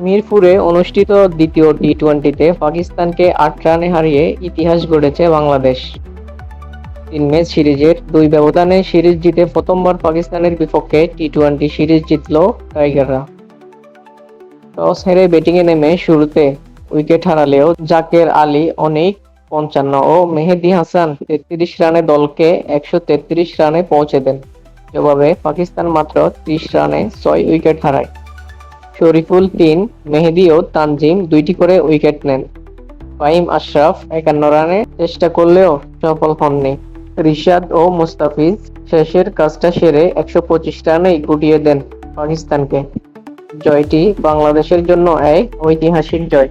মিরপুরে অনুষ্ঠিত দ্বিতীয় টি-টোয়েন্টিতে পাকিস্তানকে ৮ রানে হারিয়ে ইতিহাস গড়েছে বাংলাদেশ। ৩ ম্যাচ সিরিজের ২ ব্যবধানে সিরিজ জিতে প্রথমবার পাকিস্তানের বিপক্ষে টি-টোয়েন্টি সিরিজ জিতল টাইগাররা। টস হেরে ব্যাটিংয়ে নেমে শুরুতে উইকেট হারালেও জাকের আলী অনিক ৫৫ ও মেহেদী হাসান ৩৩ রানে দলকে ১৩৩ রানে পৌঁছে দেন। জবাবে পাকিস্তান মাত্র ৩০ রানে ৬ উইকেট হারায়। শরীফুল ৩, মেহেদী ও তানজিম ২টি করে উইকেট নেন। ফাহিম আশরাফ ৫১ রানে চেষ্টা করলেও সফল হননি। রিশাদ ও মুস্তাফিজ শেষের কাজটা সেরে ১২৫ রানেই গুটিয়ে দেন পাকিস্তানকে। জয়টি বাংলাদেশের জন্য এক ঐতিহাসিক জয়।